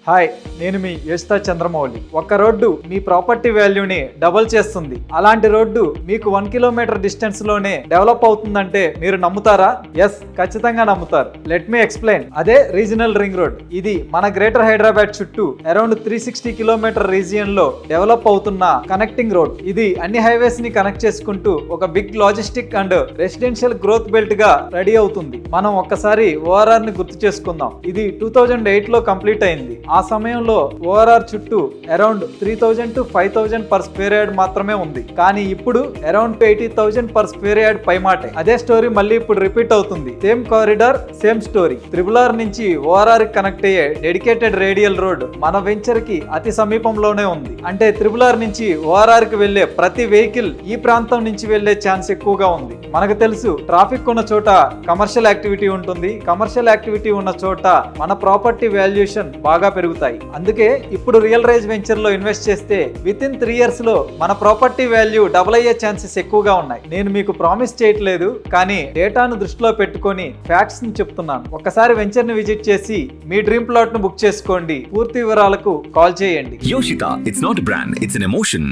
Hi, నేను మీ యశ్తా చంద్రమౌళి. ఒక్క road మీ property వాల్యూని డబుల్ చేస్తుంది. అలాంటి రోడ్డు మీకు 1 కిలోమీటర్ డిస్టెన్స్ లోనే డెవలప్ అవుతుందంటే మీరు నమ్ముతారా? ఎస్, ఖచ్చితంగా నమ్ముతారు. Let me explain. అదే రీజనల్ రింగ్ రోడ్. ఇది మన గ్రేటర్ హైదరాబాద్ చుట్టూ అరౌండ్ 360 కిలోమీటర్ రీజియన్ లో డెవలప్ అవుతున్న కనెక్టింగ్ రోడ్. ఇది అన్ని హైవేస్ ని కనెక్ట్ చేసుకుంటూ ఒక big logistic and residential growth belt గా రెడీ అవుతుంది. మనం ఒక్కసారి ఓఆర్ఆర్ ని గుర్తు చేసుకుందాం. ఇది 2008 లో కంప్లీట్ అయింది. ఆ సమయంలో ఓఆర్ఆర్ చుట్టూ around 3000 to 5000 per square yard మాత్రమే ఉంది. కానీ ఇప్పుడు అరౌండ్ 80,000 పర్ స్క్వేర్ యార్డ్ పైమాటే. అదే స్టోరీ మళ్ళీ ఇప్పుడు రిపీట్ అవుతుంది. Same corridor, same story. Triple నుంచి ఓఆర్ఆర్ కనెక్ట్ అయ్యే డెడికేటెడ్ రేడియల్ రోడ్ మన వెంచర్ కి అతి సమీపంలోనే ఉంది. అంటే త్రిబుల్ నుంచి ఓఆర్ఆర్ కి వెళ్లే ప్రతి వెహికల్ ఈ ప్రాంతం నుంచి వెళ్లే ఛాన్స్ ఎక్కువగా ఉంది. మనకు తెలుసు, ట్రాఫిక్ ఉన్న చోట కమర్షియల్ యాక్టివిటీ ఉంటుంది. కమర్షియల్ యాక్టివిటీ ఉన్న చోట మన ప్రాపర్టీ వాల్యుయేషన్ బాగా పెరుగుతాయి. అందుకే ఇప్పుడు రియల్ రైజ్ వెంచర్ లో ఇన్వెస్ట్ చేస్తే విత్ ఇన్ 3 years లో మన ప్రాపర్టీ వాల్యూ డబుల్ అయ్యే ఛాన్సెస్ ఎక్కువగా ఉన్నాయి. నేను మీకు ప్రామిస్ చేయట్లేదు, కానీ డేటాను దృష్టిలో పెట్టుకొని ఫ్యాక్ట్స్ ని చెప్తున్నాను. ఒక్కసారి వెంచర్ ని విజిట్ చేసి మీ డ్రీమ్ ప్లాట్ ను బుక్ చేసుకోండి. పూర్తి వివరాలకు కాల్ చేయండి. Yoshita, it's not a brand, it's an emotion.